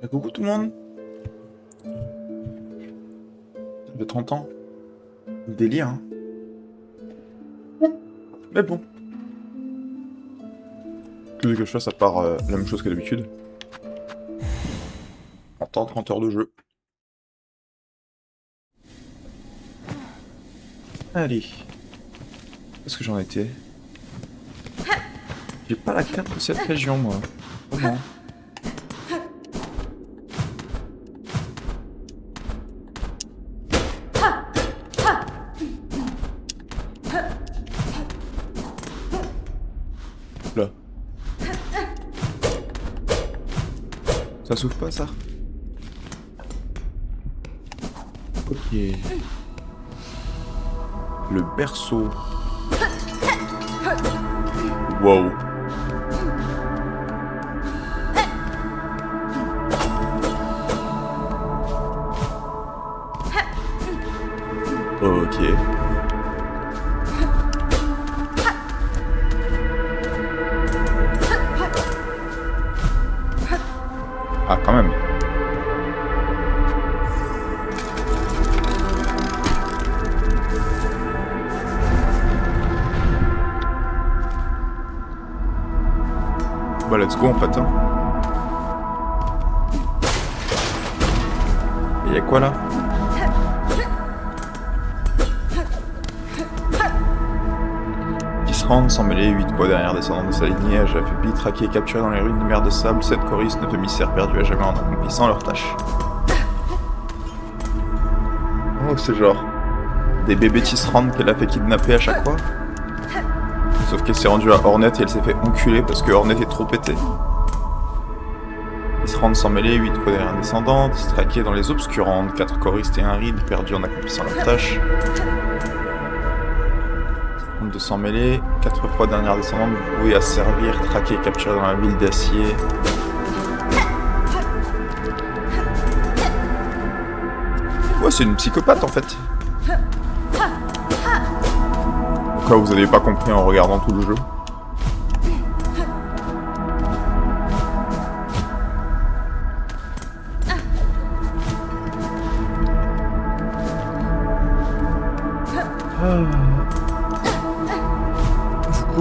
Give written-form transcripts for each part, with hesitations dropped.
Coucou tout le monde. Ça fait 30 ans. Délire, hein. Mais bon. Qu'est-ce que je fasse à part la même chose que d'habitude. 30 heures de jeu. Allez. Où est-ce que j'en étais? J'ai pas la carte de cette région, moi. Comment? Là. Ça s'ouvre pas, ça? Ok. Le berceau. Wow. Ok. Ah, quand même. Bah, let's go en fait. Hein. Et y'a quoi là? Sans mêler 8 quoi derrière descendant de sa lignée, affaibli, traqué et capturé dans les ruines de mer de sable, 7 choristes, 9 émissaires perdus à jamais en accomplissant leur tâche. Oh, c'est genre des bébés tisserandes qu'elle a fait kidnapper à chaque fois. Sauf qu'elle s'est rendue à Hornet et elle s'est fait enculer parce que Hornet est trop pété. Tisserandes sans mêler, 8 quoi derrière descendantes, traqués dans les obscurantes, 4 choristes et un ride perdus en accomplissant leur tâche. De s'en mêler, 4 fois dernière descendante, vouée à servir, traquée et capturée dans la ville d'acier. Ouais, c'est une psychopathe en fait. Au cas où vous avez pas compris en regardant tout le jeu.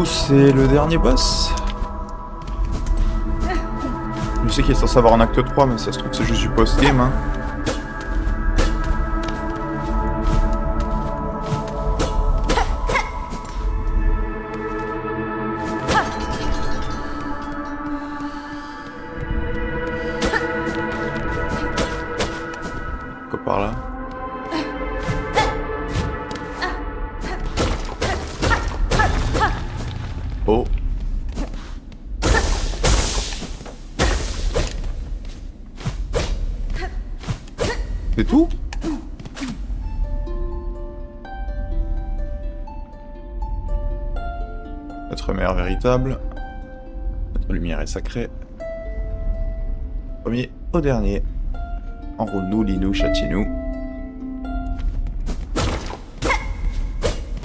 C'est le dernier boss. Je sais qu'il est censé avoir un acte 3, mais ça se trouve c'est juste du post-game. Hein. Quoi par là? Oh. C'est tout? Notre mère véritable. Notre lumière est sacrée. Premier au dernier. Enroule-nous, lis-nous, châtie-nous.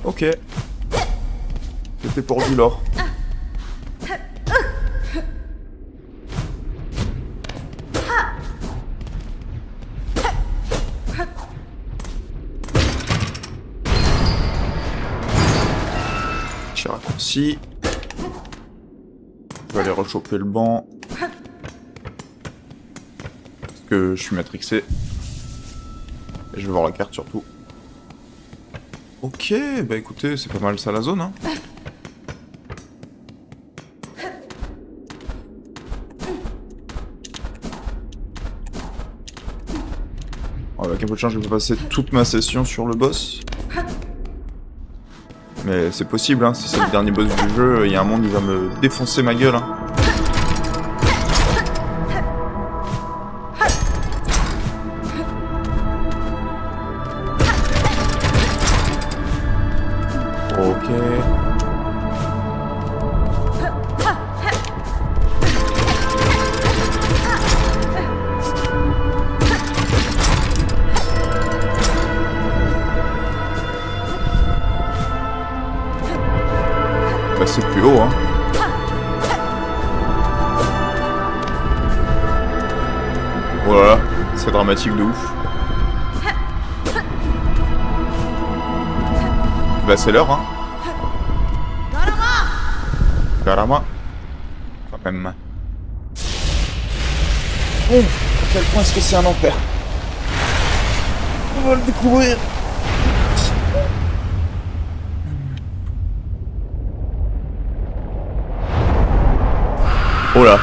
Ok. C'était pour du lore. Petit raccourci. Je vais aller rechoper le banc. Parce que je suis matrixé. Et je vais voir la carte surtout. Ok, bah écoutez, c'est pas mal ça la zone, hein. Avec un peu de chance, je peux passer toute ma session sur le boss. Mais c'est possible, hein, si c'est le dernier boss du jeu, il y a un monde qui va me défoncer ma gueule. Hein. Ok. Bah c'est plus haut, hein. Voilà, c'est dramatique de ouf. Bah c'est l'heure, hein. Carrément. Quand même. Bon, à quel point est-ce que c'est un enfer? On va le découvrir. Oh là.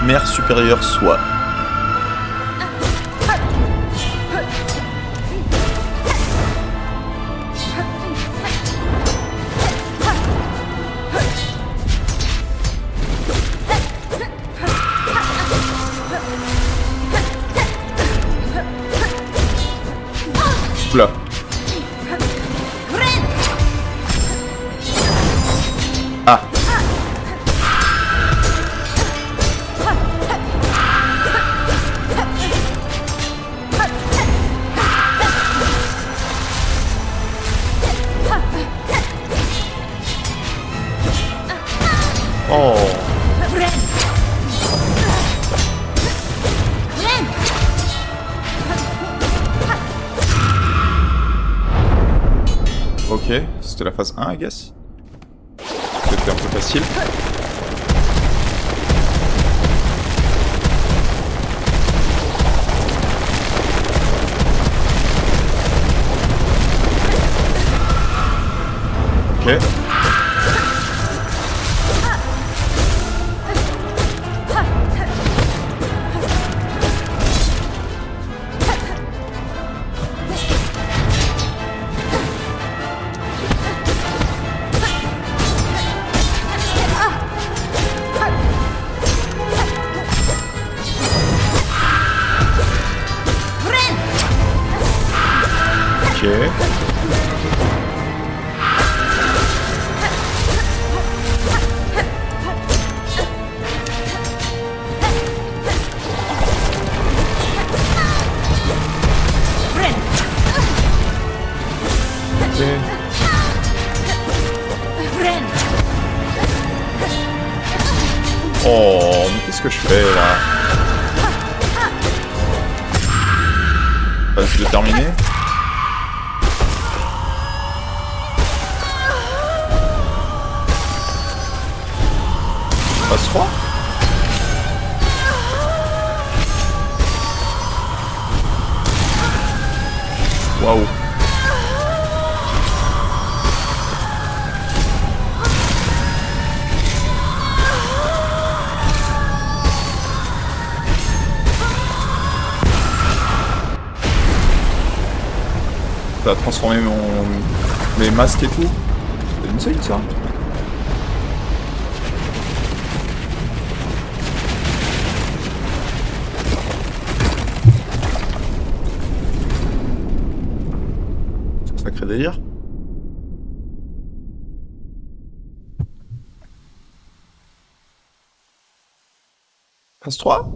Mère supérieure soit. Oula. Ah. Oh. Ok, c'était la phase 1, I guess. C'était un peu facile. Ok. Ok. Oh, mais qu'est-ce que je fais là? Phase de terminer. Phase 3. Waouh. Ça a transformé mes masques et tout. C'est insane ça. Sacré délire. Phase 3.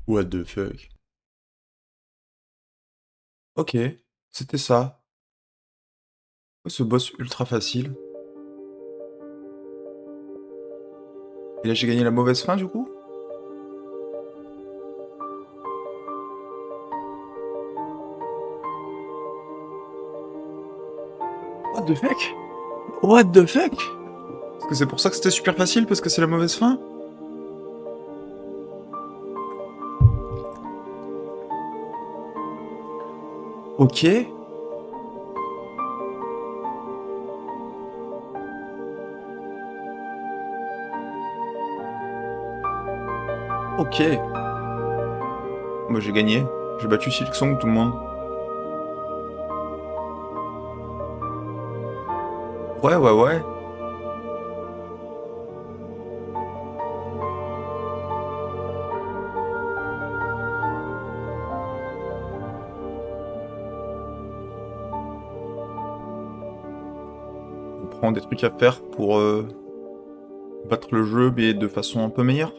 What the fuck? Ok, c'était ça. Oh, ce boss ultra facile. Et là j'ai gagné la mauvaise fin du coup? What the fuck? What the fuck? Est-ce que c'est pour ça que c'était super facile parce que c'est la mauvaise fin? Ok. Ok. Moi j'ai gagné. J'ai battu Silksong, tout le monde. Ouais, ouais, ouais. comprend des trucs à faire pour battre le jeu, mais de façon un peu meilleure.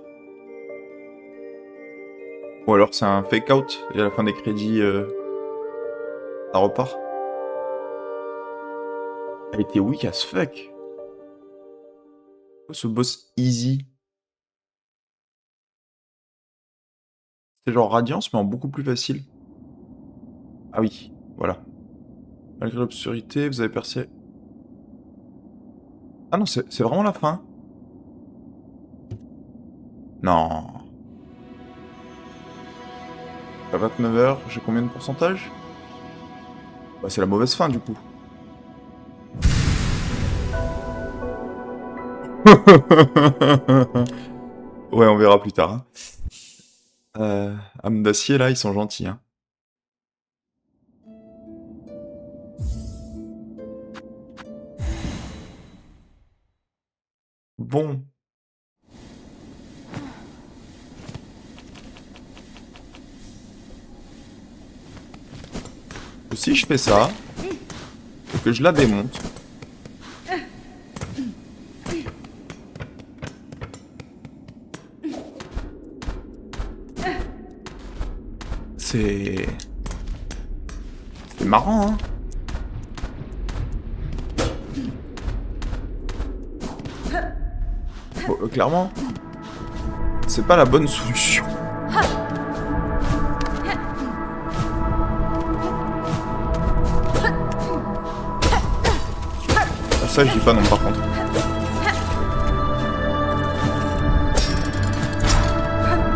Ou alors c'est un fake out, et à la fin des crédits, ça repart. Elle était weak as fuck. Ce boss easy. C'est genre Radiance, mais en beaucoup plus facile. Ah oui, voilà. Malgré l'obscurité, vous avez percé... Ah non, c'est vraiment la fin. Non. À 29h, j'ai combien de pourcentage? Bah, c'est la mauvaise fin, du coup. Ouais, on verra plus tard. Hein. Âme d'acier, là, ils sont gentils. Hein. Bon. Si je fais ça, et que je la démonte... C'est marrant, hein. Bon, clairement, c'est pas la bonne solution. Ah, ça, je dis pas non, par contre.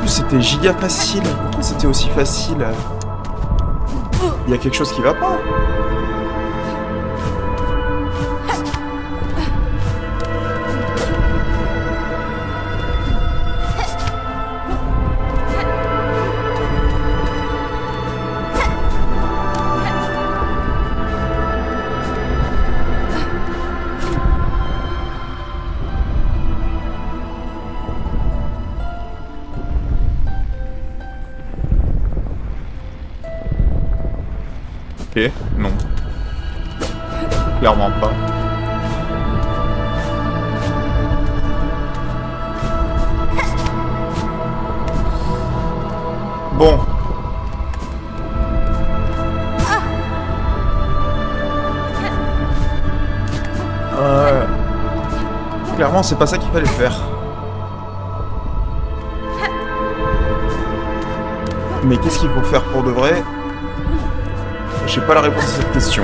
C'était giga facile. Pourquoi c'était aussi facile? Il y a quelque chose qui va pas. Ok, non. Clairement pas. Bon. Clairement, c'est pas ça qu'il fallait faire. Mais qu'est-ce qu'il faut faire pour de vrai? J'ai pas la réponse à cette question.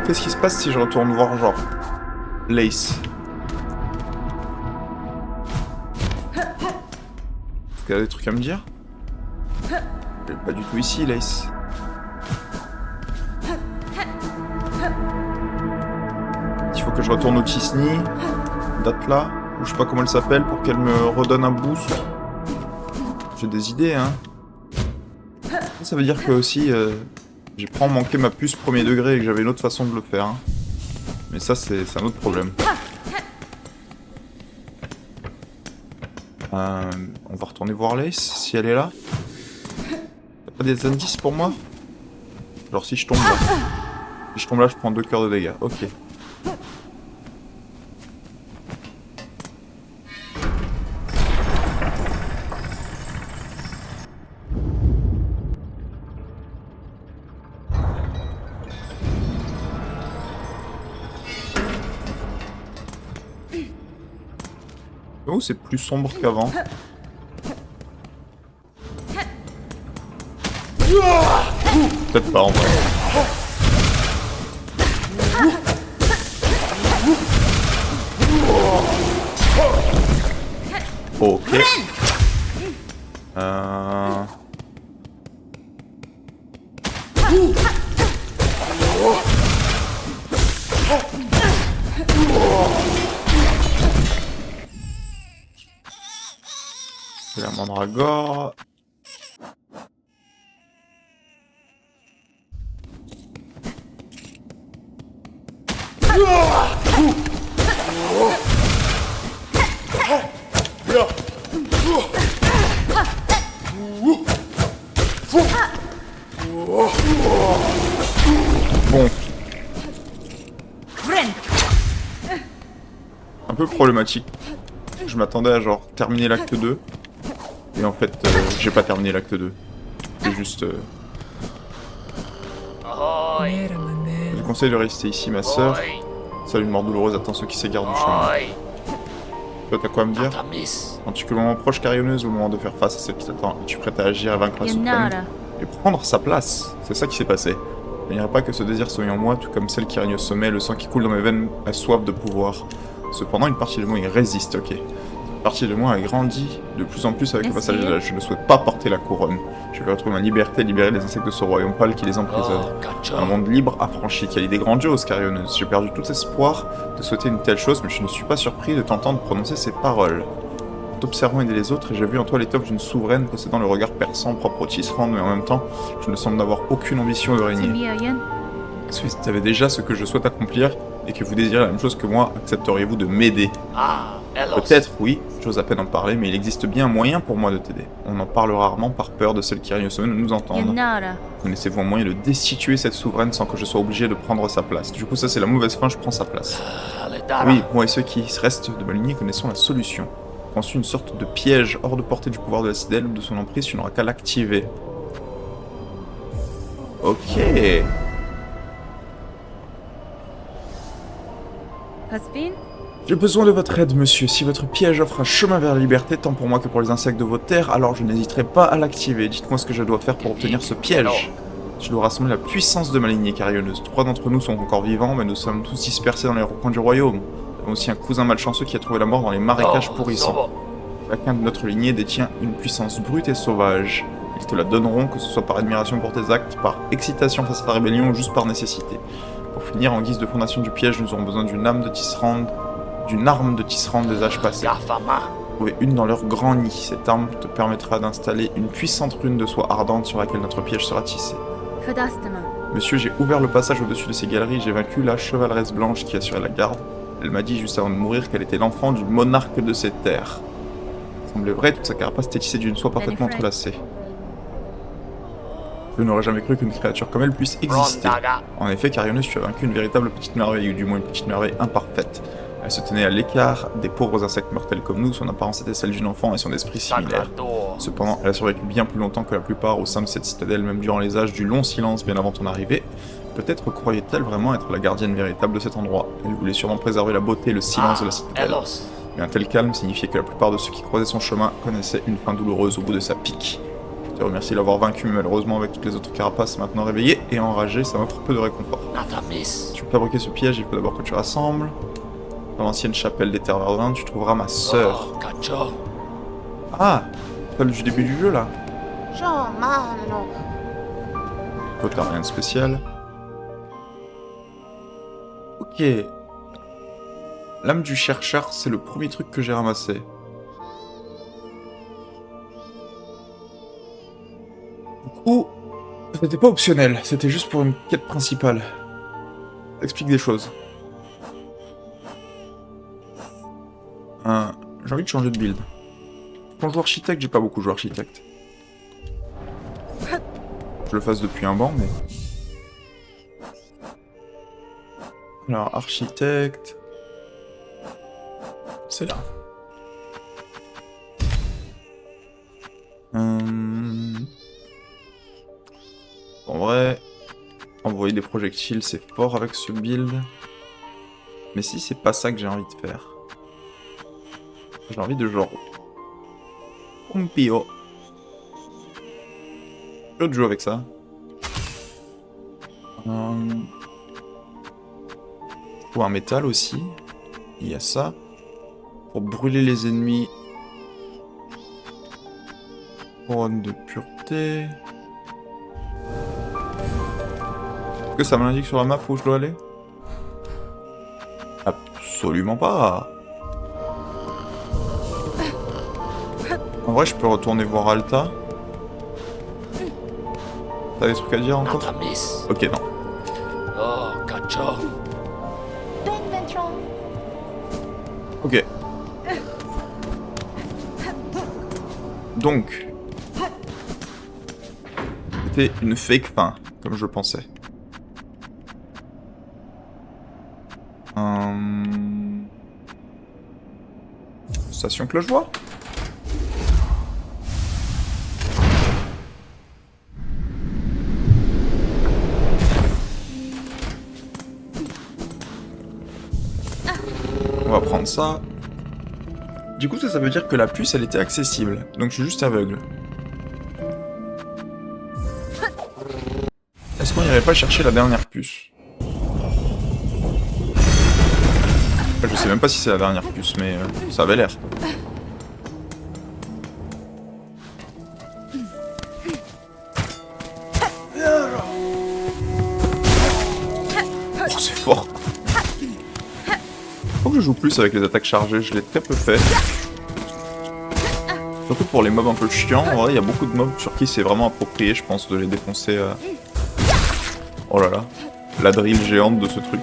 Qu'est-ce qui se passe si je retourne voir genre Lace? Est-ce qu'elle a des trucs à me dire? Elle est pas du tout ici, Lace. Il faut que je retourne au Chisny, Datla, ou je sais pas comment elle s'appelle, pour qu'elle me redonne un boost. J'ai des idées, hein. Ça veut dire que aussi, j'ai probablement manqué ma puce premier degré et que j'avais une autre façon de le faire. Hein. Mais ça, c'est un autre problème. On va retourner voir Lace, si elle est là. T'as pas des indices pour moi? Genre si je tombe là. Si je tombe là, je prends 2 cœurs de dégâts. Ok. Oh, c'est plus sombre qu'avant. Peut-être pas en vrai. Ok. La mandragore. Un peu problématique. Je m'attendais à genre terminer l'acte 2. Et en fait, j'ai pas terminé l'acte 2. C'est juste... Je vous conseille de rester ici, ma sœur. Salut, une mort douloureuse attend ceux qui s'égarent du chemin. Toi, t'as quoi à me dire? Penses-tu que le moment proche, Carionneuse, ou le moment de faire face à cette petite attente? Es-tu prête à agir, à vaincre la suprême et prendre sa place? C'est ça qui s'est passé. Il n'y aurait pas que ce désir sommeille en moi, tout comme celle qui règne au sommet, le sang qui coule dans mes veines a soif de pouvoir. Cependant, une partie de moi y résiste, ok. Une partie de moi a grandi de plus en plus avec le passage de l'âge. Je ne souhaite pas porter la couronne. Je veux retrouver ma liberté, libérer les insectes de ce royaume pâle qui les emprisonne. Un monde libre, affranchi, quelle idée grandiose, Carionneuse. J'ai perdu tout espoir de souhaiter une telle chose, mais je ne suis pas surpris de t'entendre prononcer ces paroles. En t'observant aider les autres, j'ai vu en toi l'étoffe d'une souveraine possédant le regard perçant propre au Tisserand, mais en même temps, je ne semble n'avoir aucune ambition de régner. Si tu avais déjà ce que je souhaite accomplir, et que vous désirez la même chose que moi, accepteriez-vous de m'aider? Peut-être, oui, j'ose à peine en parler, mais il existe bien un moyen pour moi de t'aider. On en parle rarement par peur de celle qui règne au sommet de nous entendre. Connaissez-vous un moyen de destituer cette souveraine sans que je sois obligé de prendre sa place? Du coup, ça c'est la mauvaise fin, je prends sa place. Oui, moi et ceux qui restent de ma lignée connaissons la solution. Conçu une sorte de piège hors de portée du pouvoir de la citadelle ou de son emprise, tu n'auras qu'à l'activer. Ok. J'ai besoin de votre aide, monsieur. Si votre piège offre un chemin vers la liberté, tant pour moi que pour les insectes de vos terres, alors je n'hésiterai pas à l'activer. Dites-moi ce que je dois faire pour obtenir ce piège. Je dois rassembler la puissance de ma lignée carionneuse. 3 d'entre nous sont encore vivants, mais nous sommes tous dispersés dans les recoins du royaume. Nous avons aussi un cousin malchanceux qui a trouvé la mort dans les marécages pourrissants. Chacun de notre lignée détient une puissance brute et sauvage. Ils te la donneront, que ce soit par admiration pour tes actes, par excitation face à ta rébellion ou juste par nécessité. Pour finir, en guise de fondation du piège, nous aurons besoin d'une arme de Tisserand des âges passés. Trouver une dans leur grand nid. Cette arme te permettra d'installer une puissante rune de soie ardente sur laquelle notre piège sera tissé. Monsieur, j'ai ouvert le passage au-dessus de ces galeries, j'ai vaincu la chevaleresse blanche qui assurait la garde. Elle m'a dit juste avant de mourir qu'elle était l'enfant du monarque de ces terres. Ça semblait vrai, toute sa carapace était tissée d'une soie parfaitement entrelacée. Je n'aurais jamais cru qu'une créature comme elle puisse exister. En effet, Carionneuse, tu as vaincu une véritable petite merveille, ou du moins une petite merveille imparfaite. Elle se tenait à l'écart des pauvres insectes mortels comme nous, son apparence était celle d'une enfant et son esprit similaire. Cependant, elle a survécu bien plus longtemps que la plupart au sein de cette citadelle, même durant les âges du long silence bien avant ton arrivée. Peut-être croyait-elle vraiment être la gardienne véritable de cet endroit. Elle voulait sûrement préserver la beauté et le silence de la citadelle. Mais un tel calme signifiait que la plupart de ceux qui croisaient son chemin connaissaient une fin douloureuse au bout de sa pique. Je te remercie de l'avoir vaincu, mais malheureusement avec toutes les autres carapaces maintenant réveillées et enragées, ça m'offre peu de réconfort. Si tu veux fabriquer ce piège, il faut d'abord que tu rassembles. Dans l'ancienne chapelle des Terres Verdun, tu trouveras ma sœur. Ah, celle du début du jeu là. Toi t'as rien de spécial. Ok. L'âme du chercheur, c'est le premier truc que j'ai ramassé. Du coup, c'était pas optionnel, c'était juste pour une quête principale. Ça explique des choses. J'ai envie de changer de build. Quand je joue architecte, j'ai pas beaucoup joué architecte. Je le fasse depuis un banc, mais... Alors, architecte... C'est là. En vrai... Envoyer des projectiles, c'est fort avec ce build. Mais si c'est pas ça que j'ai envie de faire... J'ai envie de genre... Pompio. Je vais jouer avec ça. Pour un métal aussi. Il y a ça. Pour brûler les ennemis. Couronne de pureté. Est-ce que ça m'indique sur la map où je dois aller? Absolument pas. En vrai, je peux retourner voir Alta. T'as des trucs à dire encore? Ok, non. Ok. Donc. C'était une fake fin, comme je pensais. Station cloche-voix. On va prendre ça. Du coup, ça veut dire que la puce, elle était accessible. Donc je suis juste aveugle. Est-ce qu'on n'irait pas chercher la dernière puce? Je sais même pas si c'est la dernière puce, mais ça avait l'air. Oh, c'est fort. Faut que je joue plus avec les attaques chargées, je l'ai très peu fait. Surtout pour les mobs un peu chiants, en vrai il y a beaucoup de mobs sur qui c'est vraiment approprié, je pense, de les défoncer. Oh là là, la drill géante de ce truc.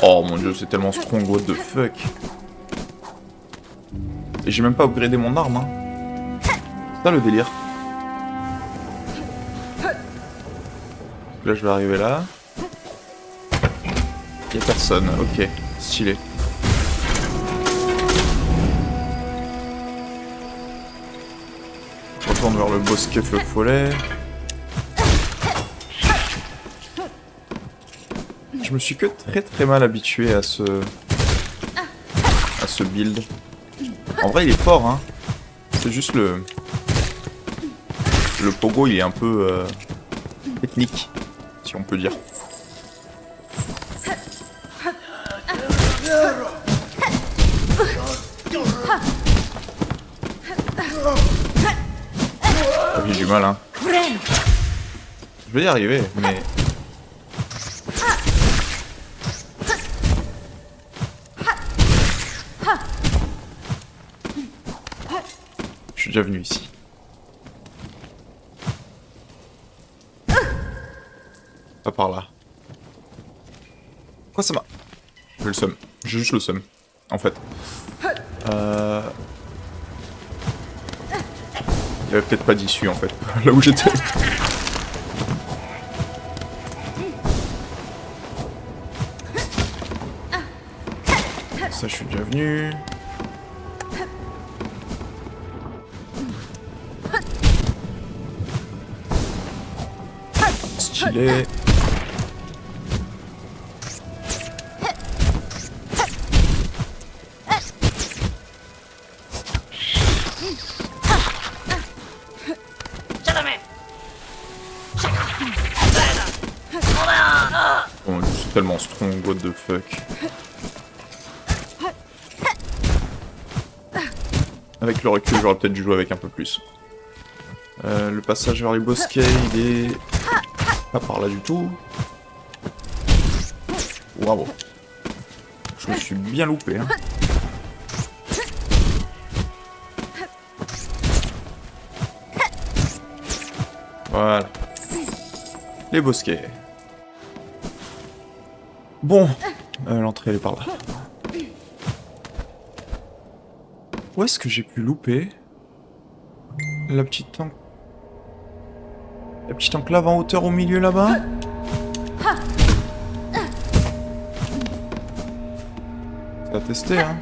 Oh mon dieu, c'est tellement strong, what the fuck. Et j'ai même pas upgradé mon arme, hein. C'est ça le délire. Là je vais arriver là. Y'a personne, ok, stylé. Je retourne vers le bosquet feu follet. Je me suis que très mal habitué à ce build. En vrai il est fort, hein. C'est juste le pogo il est un peu technique, si on peut dire. J'ai du mal, hein. Je vais y arriver, mais... Je suis déjà venu ici. Pas par là. Quoi ça m'a... J'ai le seum. J'ai juste le seum, en fait. Il y avait peut-être pas d'issue en fait, là où j'étais. Ça, je suis déjà venu. Stylé. Oh, c'est tellement strong, what the fuck. Avec le recul, j'aurais peut-être dû jouer avec un peu plus. Le passage vers les bosquets, il est pas par là du tout. Waouh. Je me suis bien loupé, hein. Voilà. Les bosquets. Bon. L'entrée, elle est par là. Où est-ce que j'ai pu louper la petite enclave en hauteur au milieu là-bas? C'est à tester, hein.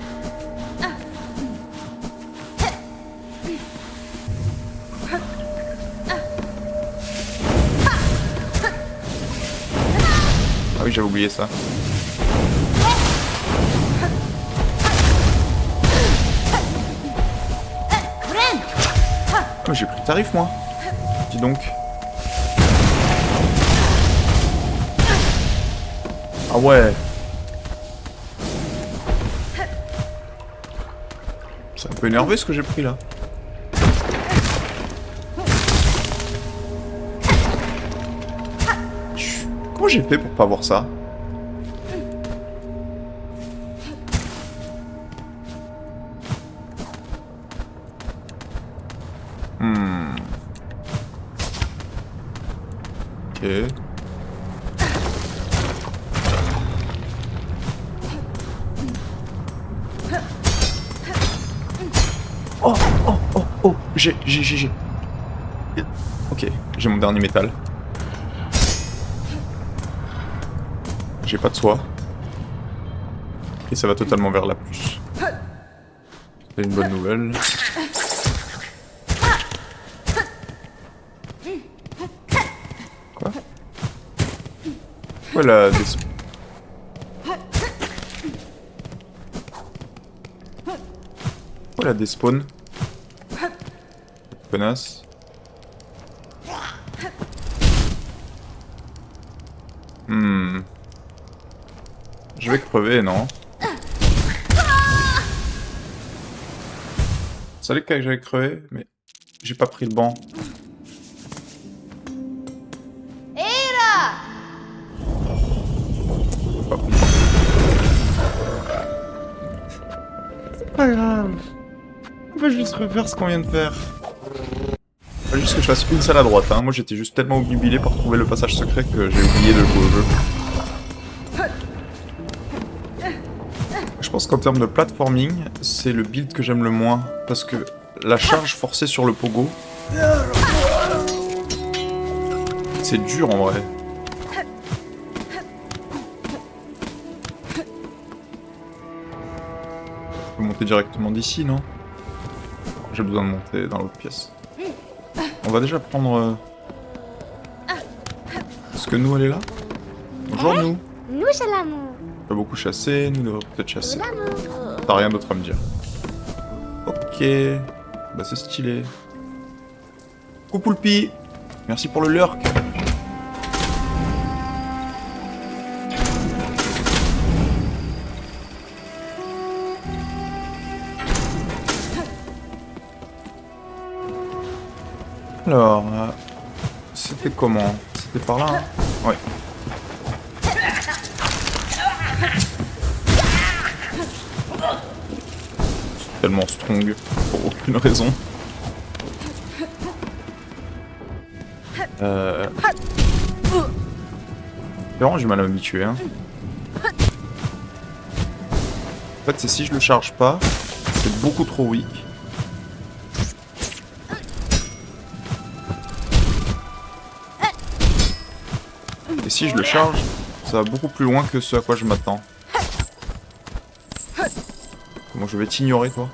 Ah oui, j'avais oublié ça. Oh, j'ai pris le tarif, moi. Dis donc. Ah ouais. C'est un peu énervé ce que j'ai pris là. Comment j'ai fait pour pas voir ça? Ok. Oh, oh, oh, oh, j'ai. Ok, j'ai mon dernier métal. J'ai pas de soie. Et ça va totalement vers la plus. C'est une bonne nouvelle. Quoi? Voilà, des... Voilà des spawns. Connasse. Je vais crever, non? Ça allait que j'allais crever, mais j'ai pas pris le banc. C'est pas grave. On va juste refaire ce qu'on vient de faire. Faut juste que je fasse une salle à droite, hein. Moi j'étais juste tellement obnubilé pour trouver le passage secret que j'ai oublié de jouer au jeu. Je pense qu'en termes de platforming, c'est le build que j'aime le moins. Parce que la charge forcée sur le pogo... C'est dur en vrai. Je peux monter directement d'ici, non? J'ai besoin de monter dans l'autre pièce. On va déjà prendre... Est-ce que nous, elle est là? Bonjour, nous. Nous, c'est l'amour. Pas beaucoup chassé, nous devons peut-être chasser. T'as rien d'autre à me dire. Ok. Bah c'est stylé. Coucou Poulpi. Merci pour le lurk. Alors, c'était comment? C'était par là, hein? Ouais. C'est tellement strong, pour aucune raison. C'est vraiment, j'ai mal à m'habituer, hein. En fait, c'est si je le charge pas, c'est beaucoup trop weak. Et si je le charge, ça va beaucoup plus loin que ce à quoi je m'attends. Comment je vais t'ignorer, toi?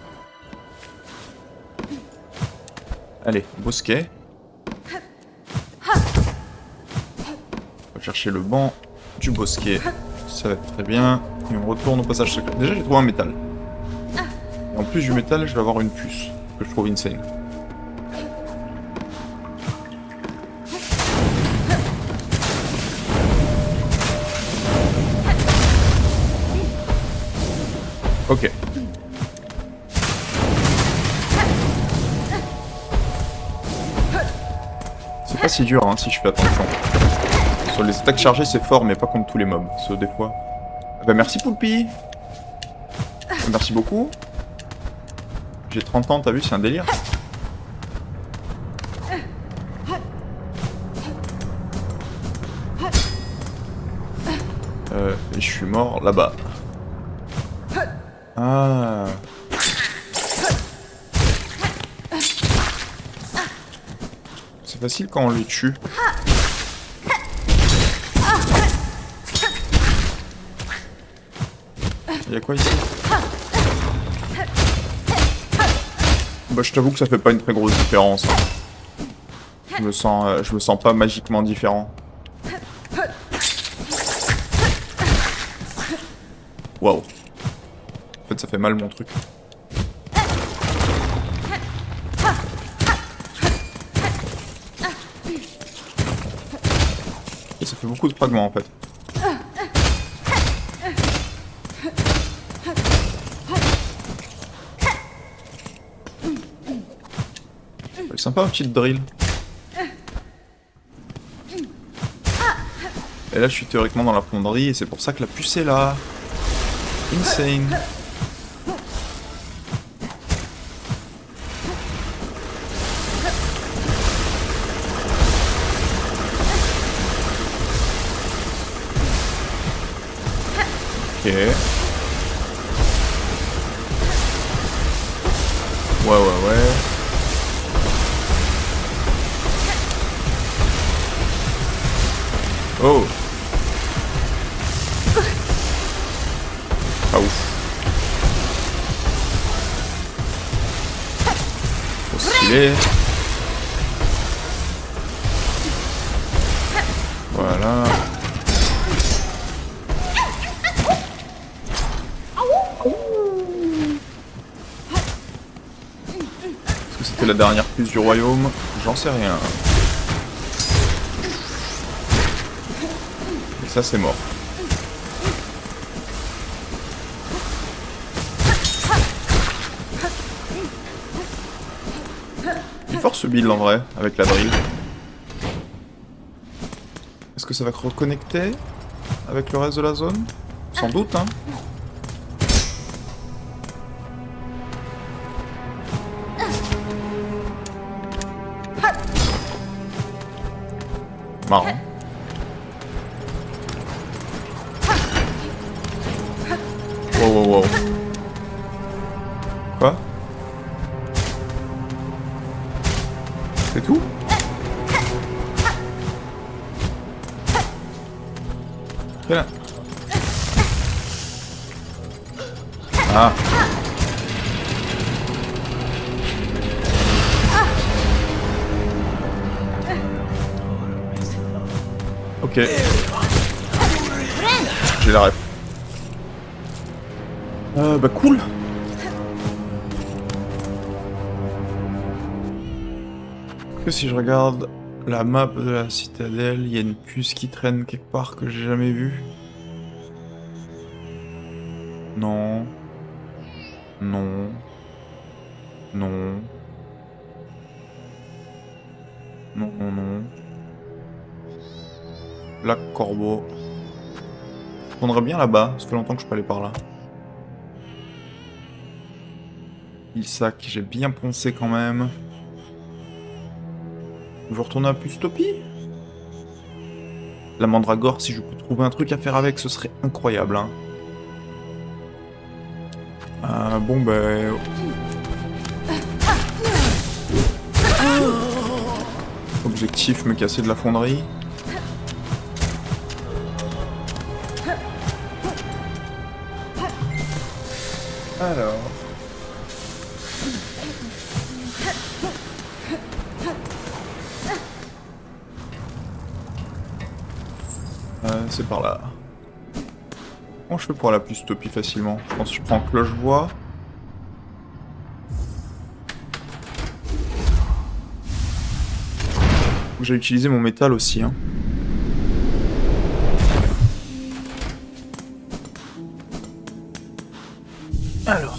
Allez, bosquet. On va chercher le banc du bosquet. Ça va être très bien. Et on retourne au passage secret. Déjà, j'ai trouvé un métal. Et en plus du métal, je vais avoir une puce. Que je trouve insane. Ok. C'est pas si dur, hein, si je fais attention. Sur les attaques chargées, c'est fort, mais pas contre tous les mobs. Parce que des fois... Bah merci Poulpi. Merci beaucoup. J'ai 30 ans, t'as vu, c'est un délire. Et je suis mort là-bas. Ah. C'est facile quand on les tue. Y'a quoi ici? Bah je t'avoue que ça fait pas une très grosse différence. Hein. Je me sens pas magiquement différent. Waouh. En fait ça fait mal mon truc. Et ça fait beaucoup de fragments en fait. C'est sympa un petit drill. Et là je suis théoriquement dans la fonderie et c'est pour ça que la puce est là. Insane. Ok. Ouais. Oh. Pas ouf. Trop stylé. Voilà. Est-ce que c'était la dernière puce du royaume? J'en sais rien. Et ça c'est mort. Il est fort ce build en vrai, avec la drill. Est-ce que ça va reconnecter avec le reste de la zone? Sans doute, hein. Marrant. Wow, wow, wow. Quoi? C'est tout? Quel... Ah. Ok. J'ai la ref. Bah cool. Que si je regarde la map de la citadelle, il y a une puce qui traîne quelque part que j'ai jamais vue. Non. Non. Non. Non, non, non. Lac Corbeau. Je prendrais bien là-bas, ça fait longtemps que je suis pas allé par là. Ilsac, j'ai bien poncé quand même. Je vais retourner à Pustopie. La mandragore, si je peux trouver un truc à faire avec, ce serait incroyable. Hein. Bon, ben... Objectif, me casser de la fonderie. Alors... c'est par là. Comment je fais pour aller à Pustopie facilement? Je pense que je prends cloche-voix. J'ai utilisé mon métal aussi. Hein. Alors.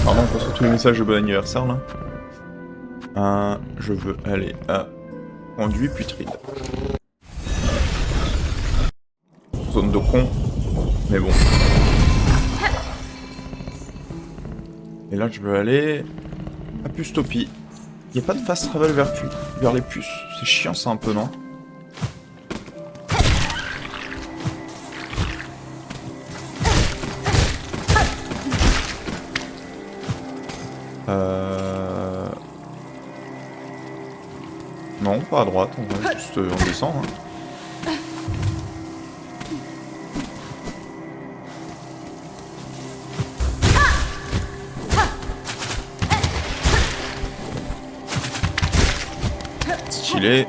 Pardon pour tous les messages de bon anniversaire là. Je veux aller à Conduit Putride. Zone de con, mais bon. Et là, je veux aller à Pustopie. Il n'y a pas de fast travel vers les puces. C'est chiant ça un peu, non? Non, pas à droite, on va juste on descend. Hein. Stylé.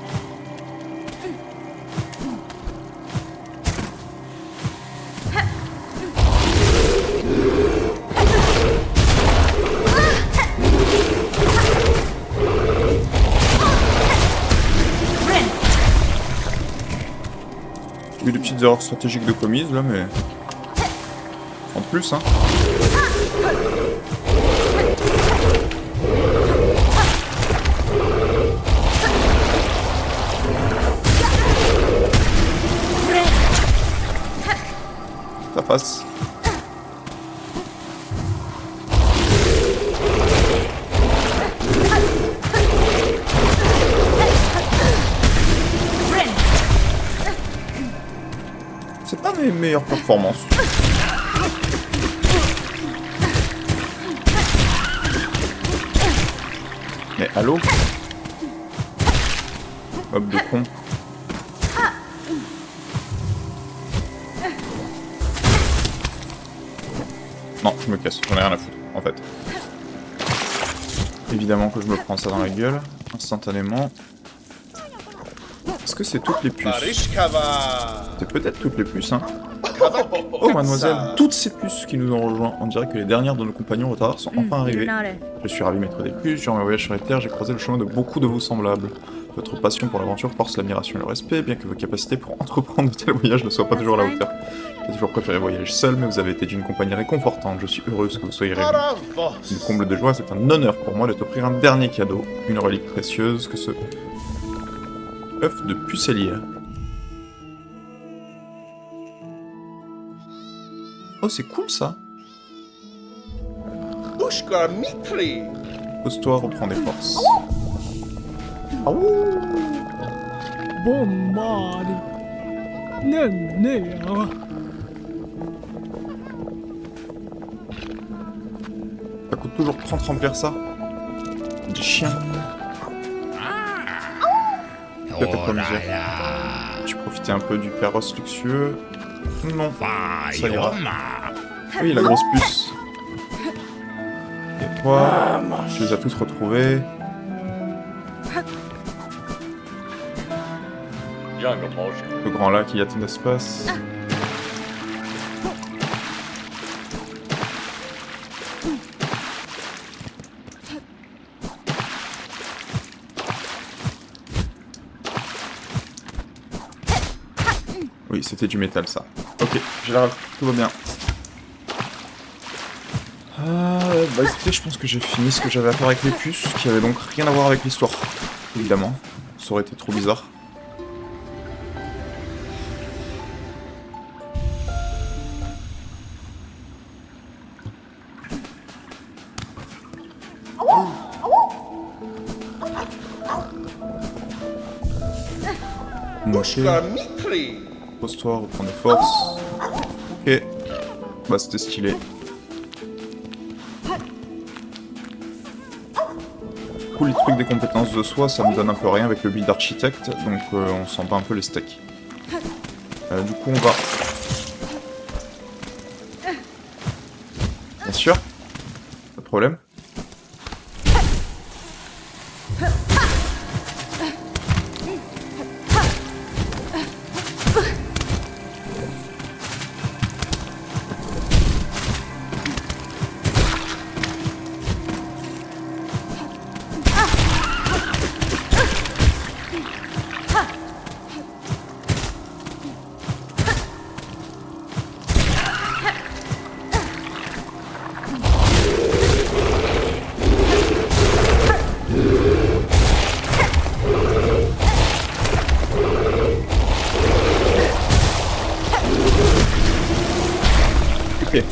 Eu des petites erreurs stratégiques de commise là, mais en plus, hein. Ça passe. C'est pas mes meilleures performances. Mais allô? Hop de con. Non, je me casse, j'en ai rien à foutre, en fait. Évidemment que je me prends ça dans la gueule, instantanément. Est-ce que c'est toutes les puces? C'est peut-être toutes les puces, hein. Oh mademoiselle, toutes ces puces qui nous ont rejoints. On dirait que les dernières de nos compagnons retards sont enfin arrivées. Je suis ravi maître des puces, durant mes voyages sur les terres, j'ai croisé le chemin de beaucoup de vos semblables. Votre passion pour l'aventure force l'admiration et le respect, bien que vos capacités pour entreprendre de tels voyages ne soient pas toujours à la hauteur. J'ai toujours préféré voyager seul, mais vous avez été d'une compagnie réconfortante. Je suis heureuse que vous soyez réunis. Une comble de joie, c'est un honneur pour moi de t'offrir un dernier cadeau, une relique précieuse que ce œuf de pucelier. Oh, c'est cool ça. Pose-toi, reprends des forces. Bon mari. Ça coûte toujours 30 remplir ça. Des chiens. Peut-être pas misère. Tu profitais un peu du carrosse luxueux. Non, ça ira. Oui, la grosse puce. Et toi, tu les as tous retrouvés. Le grand lac, il y a ton espace. Oui, c'était du métal, ça. Ok, j'ai la ref, tout va bien. Bah écoutez, je pense que j'ai fini ce que j'avais à faire avec les puces, qui avait donc rien à voir avec l'histoire. Évidemment, ça aurait été trop bizarre. Pose-toi, reprends des forces. Ok. Bah c'était stylé. Cool, les trucs des compétences de soi, ça me donne un peu rien avec le build d'architecte, donc on s'en bat un peu les steaks. Du coup on va... Bien sûr. Pas de problème. Ok.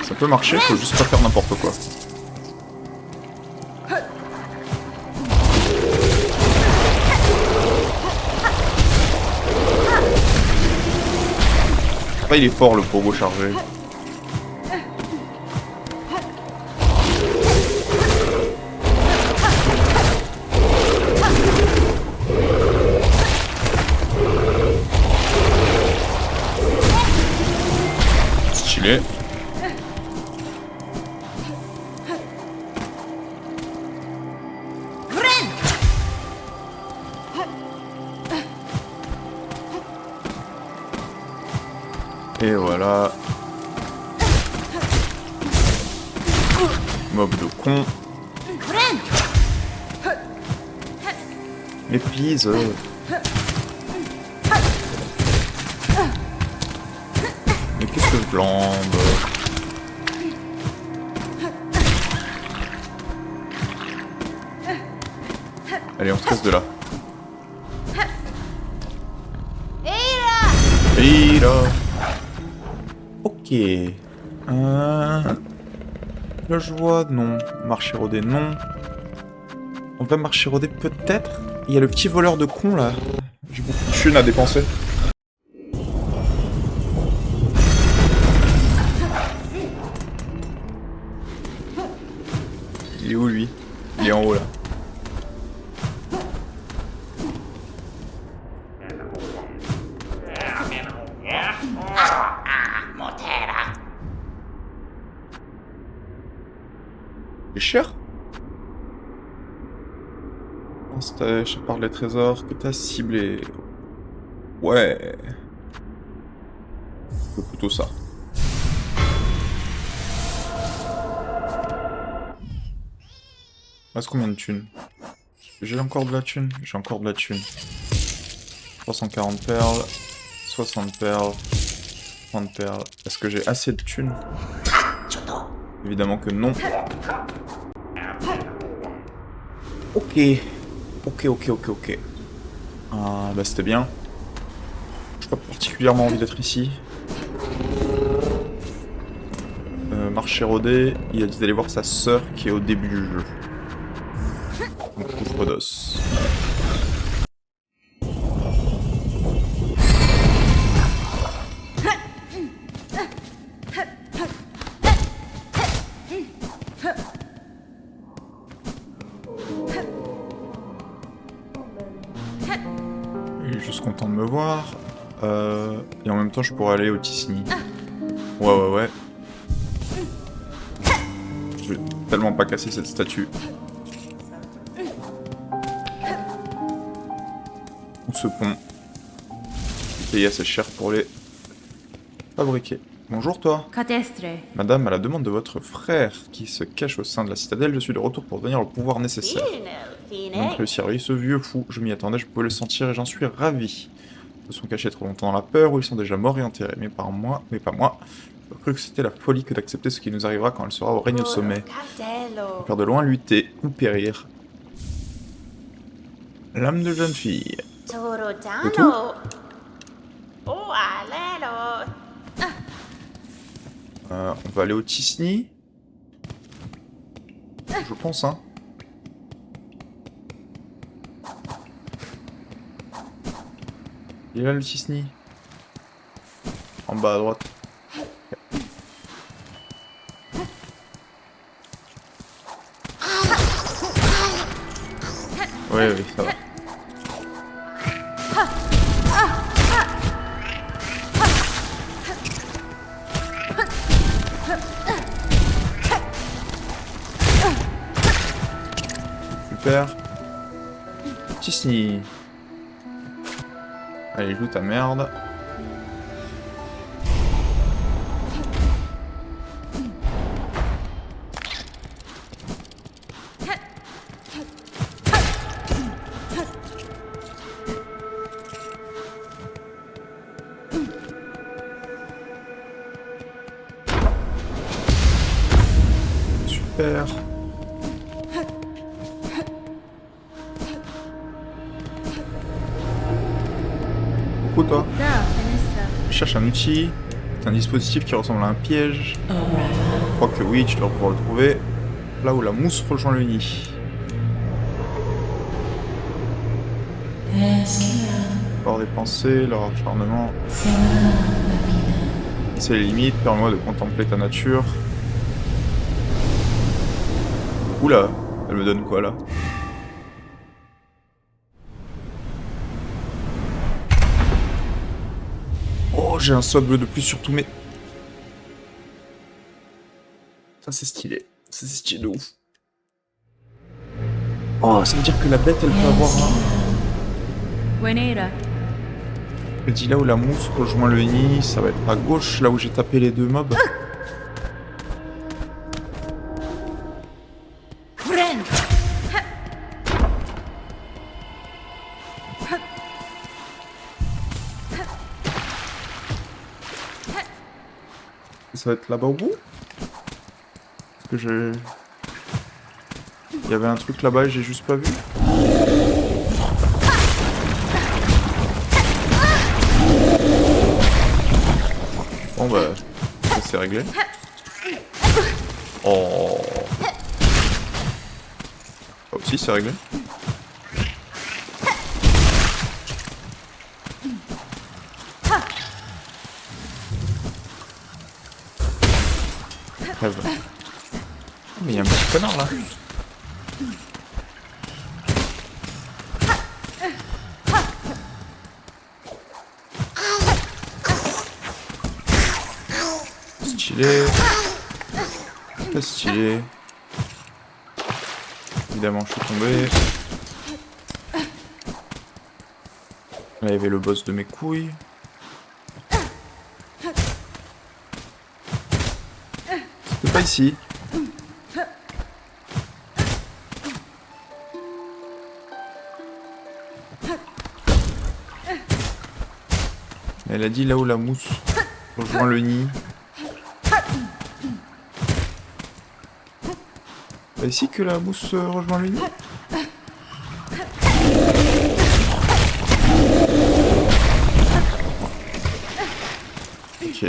Ça peut marcher, faut juste pas faire n'importe quoi. Ah, il est fort le pogo chargé. Stylé. Et voilà. Mob de con. Mais please. Mais qu'est-ce que je glande? Allez, on se casse de là. Et là. Ok. La joie, non. Marcher rodé, non. On va marcher rodé, peut-être. Il y a le petit voleur de con, là. J'ai beaucoup de thunes à dépenser. Il est où lui? Il est en haut là. C'est cher? Je parle des trésors que t'as ciblés. Ouais. C'est plutôt ça. Reste combien de thunes? J'ai encore de la thune? J'ai encore de la thune. 340 perles, 60 perles, 30 perles. Est-ce que j'ai assez de thunes? Évidemment que non. Ok. Ok. Ah, bah c'était bien. J'ai pas particulièrement envie d'être ici. Marché rodé, il a dit d'aller voir sa sœur qui est au début du jeu. Donc couvre d'os. Il est juste content de me voir. Et en même temps, je pourrais aller au Tisni. Ouais. Je vais tellement pas casser cette statue. Ou ce pont. J'ai payé assez cher pour les fabriquer. Bonjour toi. Madame, à la demande de votre frère qui se cache au sein de la citadelle, je suis de retour pour obtenir le pouvoir nécessaire. Donc réussir à lui, ce vieux fou, je m'y attendais, je pouvais le sentir et j'en suis ravi. Ils se sont cachés trop longtemps dans la peur ou ils sont déjà morts et enterrés, mais pas moi. J'ai cru que c'était la folie que d'accepter ce qui nous arrivera quand elle sera au règne au sommet. On perd de loin lutter ou périr. L'âme de jeune fille. C'est tout ? On va aller au Tisni. Je pense, hein. Il est là le Tisni. En bas à droite. Oui, ça va. Super. Tisni. Allez, joue ta merde. Super. Coucou toi. Je cherche un outil. C'est un dispositif qui ressemble à un piège. Je crois que oui, tu dois pouvoir le trouver. Là où la mousse rejoint le nid. Leur des pensées, leur acharnement. C'est les limites, permets-moi de contempler ta nature. Oula, elle me donne quoi là? Oh, j'ai un socle de plus sur tous mes... Ça c'est stylé. Ça c'est stylé de ouf. Oh, ça veut dire que la bête elle peut avoir un... Elle dit là où la mousse rejoint le nid, ça va être à gauche, là où j'ai tapé les deux mobs. Ça va être là-bas au bout? Parce que je... Il y avait un truc là-bas et j'ai juste pas vu. Bon bah... ça c'est réglé. Oh... Ça aussi c'est réglé. Rêve. Mais il y a un petit connard là. Stylé. Très stylé. Évidemment, je suis tombé. Là, il y avait le boss de mes couilles. C'est pas ici. Elle a dit là où la mousse rejoint le nid. C'est ici que la mousse rejoint le nid. Ok.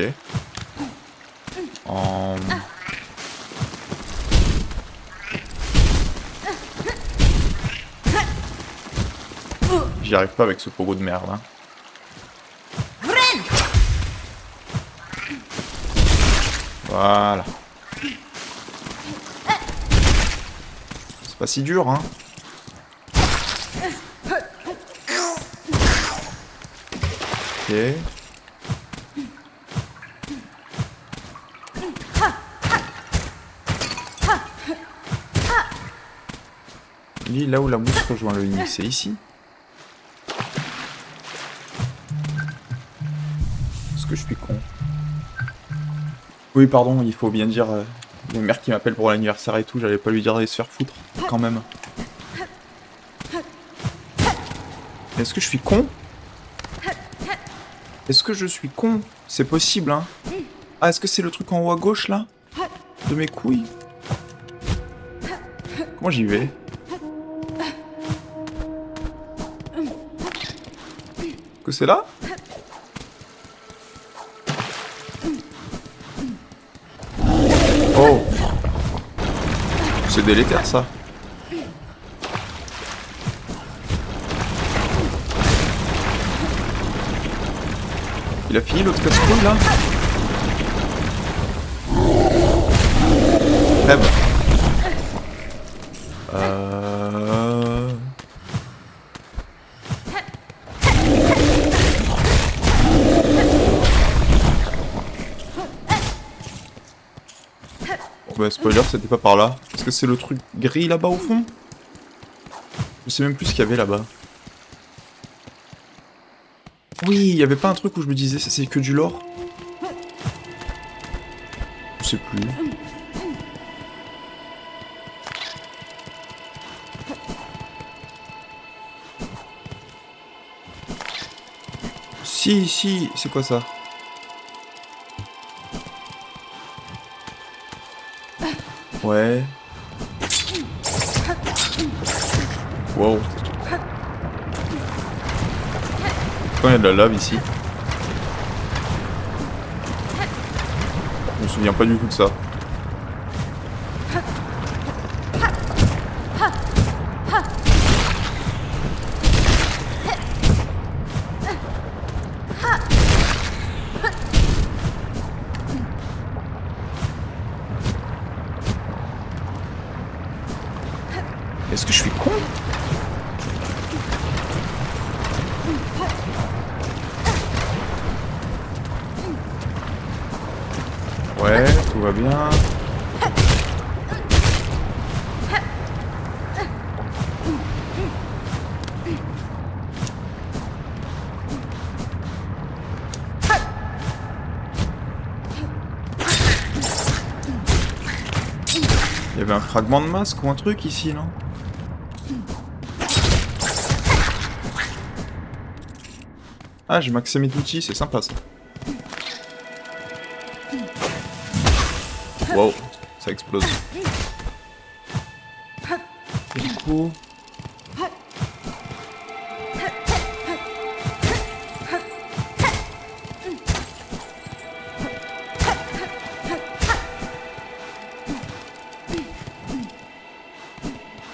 J'y arrive pas avec ce pogo de merde. Hein. Voilà. C'est pas si dur, hein. Ok. Il est là où la mousse rejoint le nid, c'est ici. Est-ce que je suis con? Oui, pardon, il faut bien dire... il y a une mère qui m'appelle pour l'anniversaire et tout, j'allais pas lui dire d'aller se faire foutre, quand même. Est-ce que je suis con? Est-ce que je suis con? C'est possible, hein. Ah, est-ce que c'est le truc en haut à gauche, là? De mes couilles? Comment j'y vais? Que c'est là? Oh! C'est délétère, ça. Il a fini l'autre casse-couille, là? Crève. Bah, spoiler, c'était pas par là. Est-ce que c'est le truc gris là-bas au fond? Je sais même plus ce qu'il y avait là-bas. Oui, il y avait pas un truc où je me disais ça c'est que du lore? Je sais plus. Si, c'est quoi ça? Ouais. Wow. Pourquoi il y a de la lave ici? Je me souviens pas du tout de ça. Est-ce que je suis con? Ouais, tout va bien. Il y avait un fragment de masque ou un truc ici, non? Ah, j'ai maxé mes outils, c'est sympa ça. Wow, ça explose. Et du coup...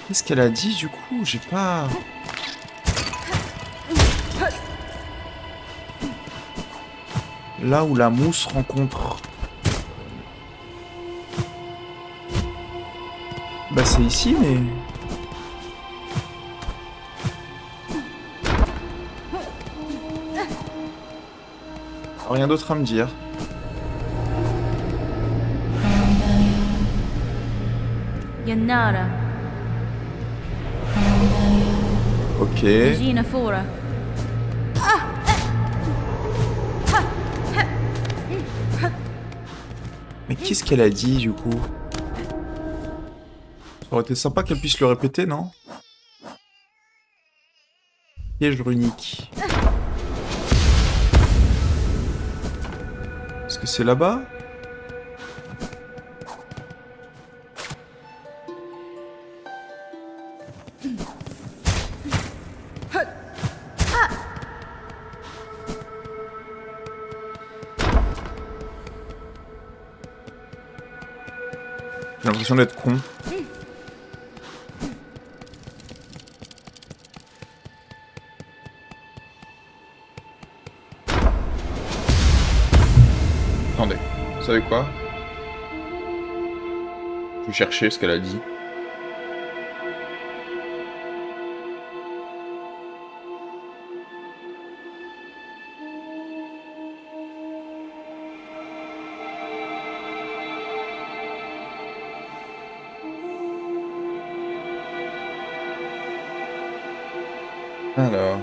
Qu'est-ce qu'elle a dit du coup? J'ai pas... Là où la mousse rencontre... Bah c'est ici mais... Rien d'autre à me dire. Yannara, Ok. Gina Fora. Mais qu'est-ce qu'elle a dit du coup? Ça aurait été sympa qu'elle puisse le répéter, non? Piège runique. Est-ce que c'est là-bas? J'ai l'impression d'être con. Attendez, vous savez quoi? Je vais chercher ce qu'elle a dit. Alors...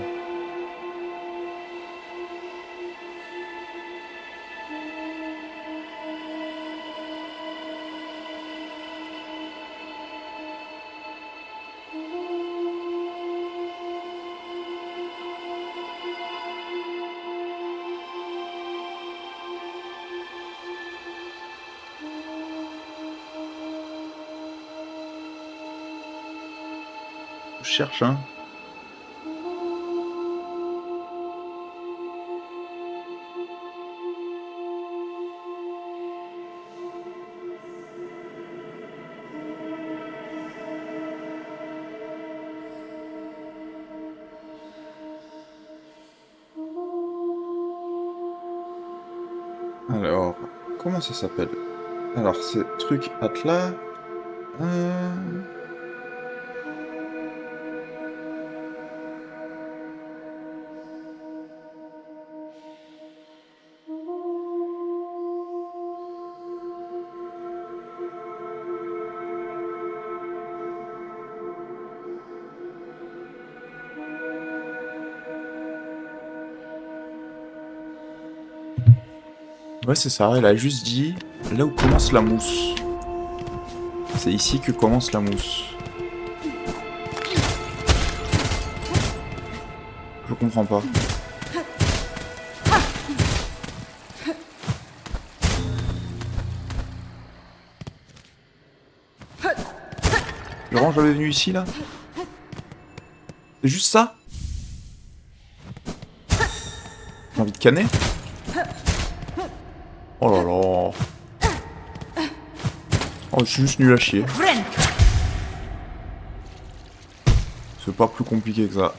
Je cherche, hein. Alors, comment ça s'appelle? Alors, c'est truc Atlas. Ouais, c'est ça, elle a juste dit là où commence la mousse. C'est ici que commence la mousse. Je comprends pas. Laurent, j'avais venu ici là? C'est juste ça? J'ai envie de canner? Oh là là. Oh, je suis juste nul à chier. C'est pas plus compliqué que ça.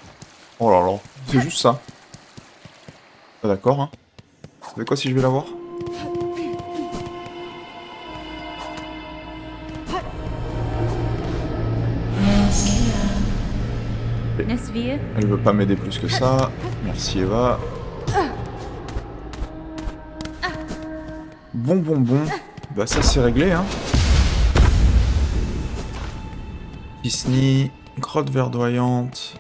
Oh là là. C'est juste ça. Ah, d'accord, hein. Vous savez quoi si je vais la voir? Nesvir, Elle veut pas m'aider plus que ça. Merci Eva. Bon. Bah ça c'est réglé, hein. Disney, grotte verdoyante.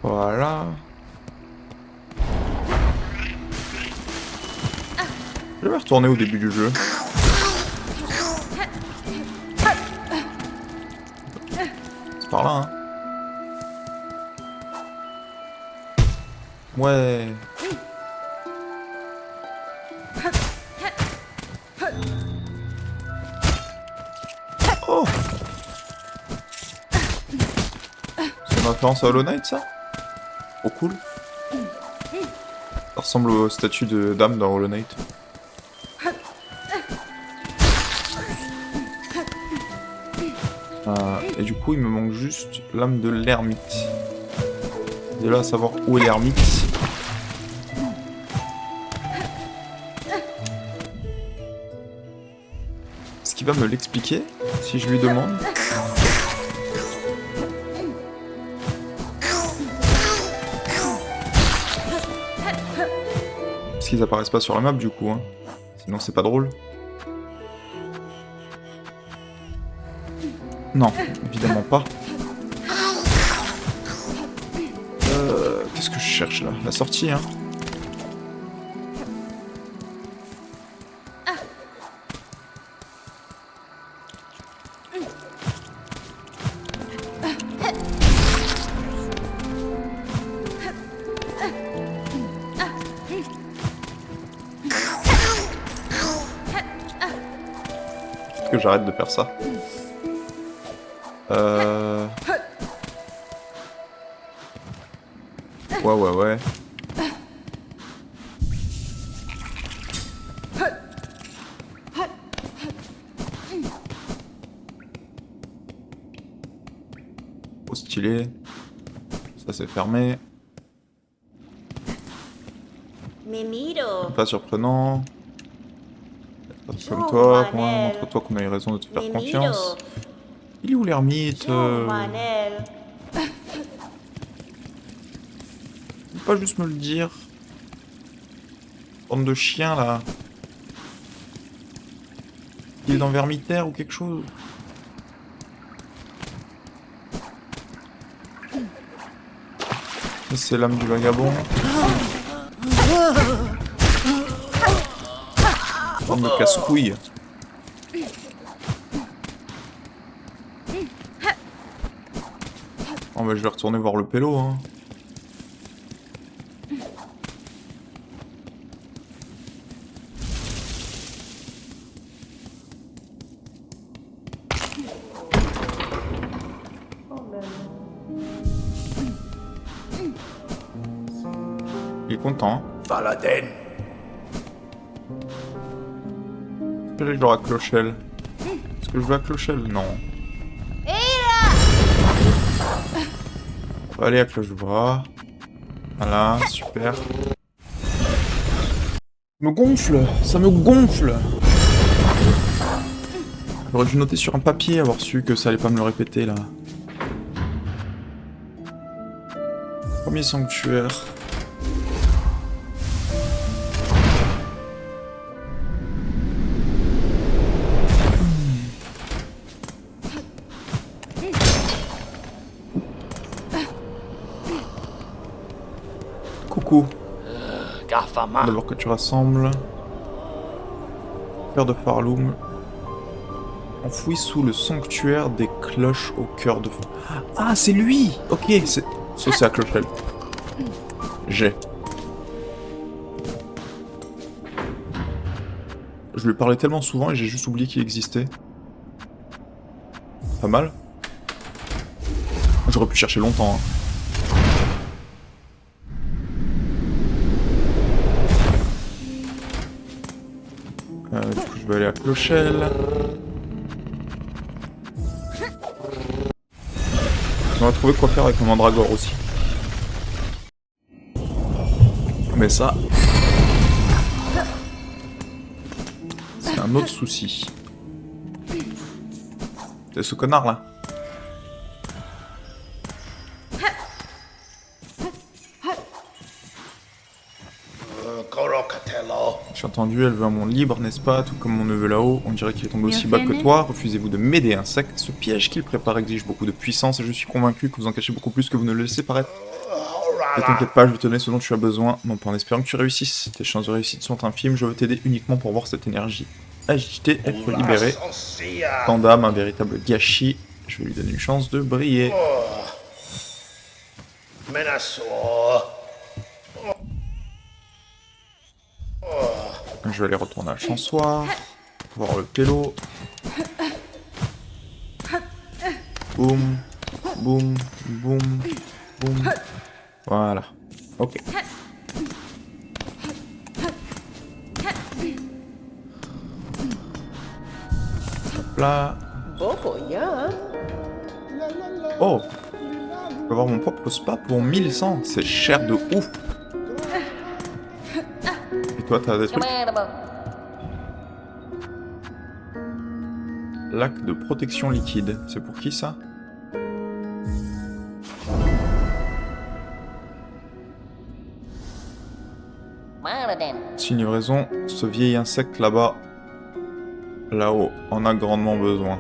Voilà. Je vais retourner au début du jeu. C'est par là, hein. Ouais. Oh! C'est une référence à Hollow Knight, ça? Trop cool. Ça ressemble aux statues de dames dans Hollow Knight. Et du coup, il me manque juste l'âme de l'ermite. De là à savoir où est l'ermite. Est-ce qu'il va me l'expliquer? Si je lui demande. Parce qu'ils apparaissent pas sur la map du coup, hein. Sinon c'est pas drôle. Non, évidemment pas. Qu'est-ce que je cherche là? La sortie, hein. Peut-être que j'arrête de faire ça. Ouais. Trop stylé. Ça c'est fermé. Pas surprenant. Pas comme toi, montre-toi qu'on a eu raison de te faire confiance. Il est où l'ermite Pas juste me le dire. Bande de chiens là. Il est dans Vermitaire ou quelque chose. Ça, c'est l'âme du vagabond. Bande de casse-couilles. Oh bah je vais retourner voir le pélo hein. Il est content. Hein. Valaden. Quel est le genre à Clochelle? Est-ce que je veux à Clochelle? Non. On va aller à Cloche-Bois. Voilà, super. Ça me gonfle, ça me gonfle. J'aurais dû noter sur un papier, avoir su que ça allait pas me le répéter là. Premier sanctuaire. Coucou. D'abord que tu rassembles. Cœur de Farloum. Enfoui sous le sanctuaire des cloches au cœur de... Ah, c'est lui. Ok, c'est... Ça, c'est à Clochelle. J'ai. Je lui parlais tellement souvent et j'ai juste oublié qu'il existait. Pas mal. J'aurais pu chercher longtemps. Hein. Du coup, je vais aller à Clochelle. On va trouver quoi faire avec le mandragore aussi. Mais ça... c'est un autre souci. C'est ce connard là. J'ai entendu, elle veut un monde libre, n'est-ce pas? Tout comme mon neveu là-haut, on dirait qu'il est tombé aussi bas que toi. Refusez-vous de m'aider, insecte. Ce piège qu'il prépare exige beaucoup de puissance et je suis convaincu que vous en cachez beaucoup plus que vous ne le laissez paraître. Ne t'inquiète pas, je vais te donner ce dont tu as besoin, non pas en espérant que tu réussisses. Tes chances de réussite sont infimes, je veux t'aider uniquement pour voir cette énergie agiter, être libérée. Tant d'âme, un véritable gâchis. Je vais lui donner une chance de briller. Je vais aller retourner à la chansoir, voir le pélo. Boum, boum, boum, boum. Voilà. Ok. Hop là. Oh, je peux avoir mon propre spa pour 1100. C'est cher de ouf. Et toi, t'as des trucs? Lac de protection liquide. C'est pour qui ça? C'est une livraison. Ce vieil insecte là-bas, là-haut, en a grandement besoin.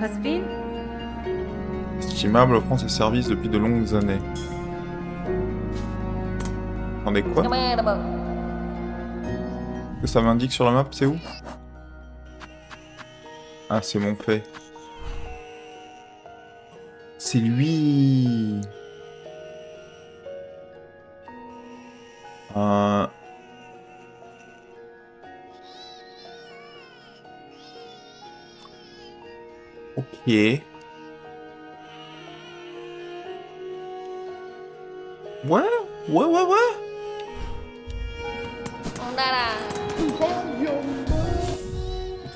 Hasbin? Estimable, offrant ses services depuis de longues années. Attendez, quoi? Que ça m'indique sur la map, c'est où? Ah, c'est mon fait. C'est lui. Ok. Ouais.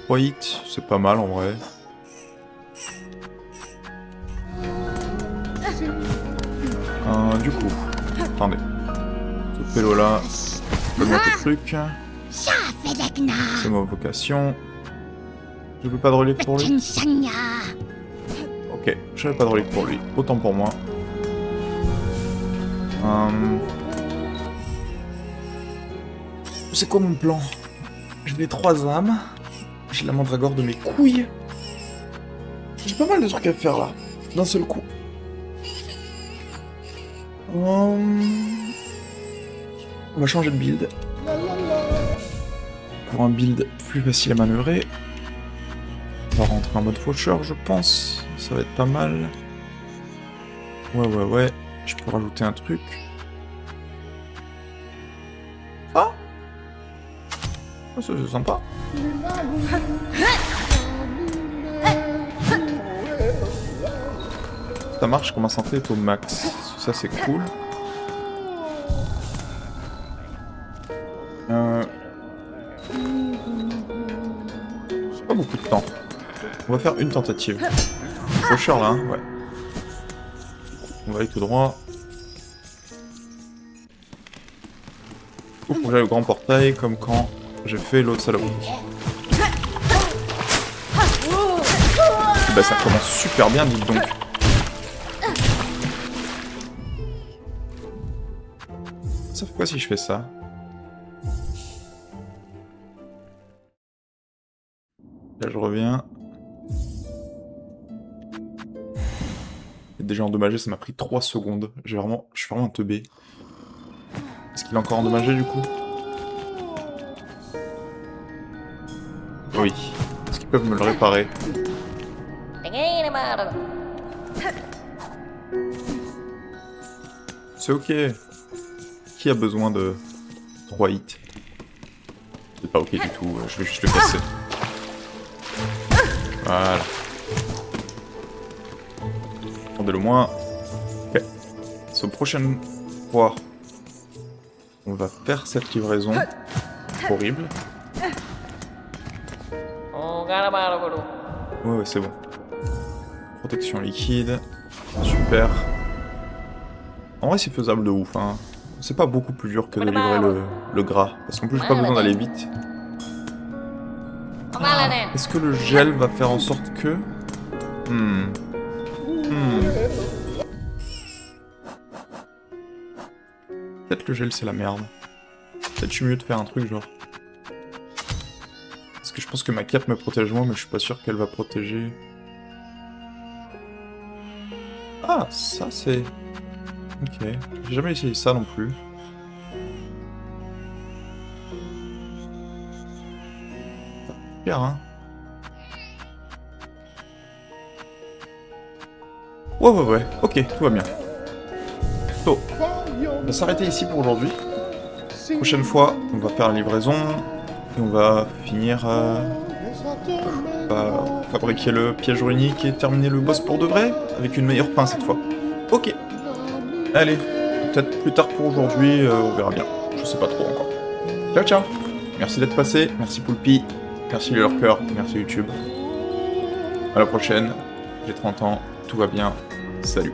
3 hits, c'est pas mal en vrai. Du coup, attendez. Ce pélo là, je peux mettre le truc. C'est ma vocation. Je veux pas de relique pour lui. Ok, j'avais pas de relique pour lui. Autant pour moi. C'est quoi mon plan? J'ai les 3 âmes. J'ai la mandragore de mes couilles. J'ai pas mal de trucs à faire là, d'un seul coup. On va changer de build. Pour un build plus facile à manœuvrer. On va rentrer en mode faucheur, je pense. Ça va être pas mal. Ouais. Je peux rajouter un truc. Ah, c'est sympa. Ça marche comme ma santé est au max. Ça c'est cool. J'ai pas beaucoup de temps. On va faire une tentative. Faucheur là, hein, ouais. On va aller tout droit. Faut que j'aille au grand portail comme quand j'ai fait l'autre salope. Bah ça commence super bien, dites donc. Ça fait quoi si je fais ça? Là je reviens. Il est déjà endommagé, ça m'a pris 3 secondes. Je suis vraiment un teubé. Est-ce qu'il est encore endommagé du coup? Oui. Est-ce qu'ils peuvent me le réparer? C'est ok. Qui a besoin de 3 hits? C'est pas ok du tout, je vais juste le casser. Voilà. Attendez le moins. Ok. C'est aux prochaines fois. On va faire cette livraison. Horrible. Ouais, c'est bon. Protection liquide. Super. En vrai, c'est faisable de ouf, hein. C'est pas beaucoup plus dur que de livrer le gras. Parce qu'en plus, j'ai pas besoin d'aller vite. Est-ce que le gel va faire en sorte que... Peut-être le gel, c'est la merde. Peut-être je suis mieux de faire un truc genre... Parce que je pense que ma cape me protège moi, mais je suis pas sûr qu'elle va protéger... Ah, ça c'est... Ok, j'ai jamais essayé ça non plus. Super, hein. Ouais, ok, tout va bien. So, on va s'arrêter ici pour aujourd'hui. Prochaine fois, on va faire la livraison et on va finir fabriquer le piège runique et terminer le boss pour de vrai avec une meilleure fin cette fois. Ok. Allez, peut-être plus tard pour aujourd'hui, on verra bien. Je sais pas trop encore. Ciao, ciao. Merci d'être passé, merci Poulpi, merci les lurkers, merci YouTube. À la prochaine, j'ai 30 ans, tout va bien, salut.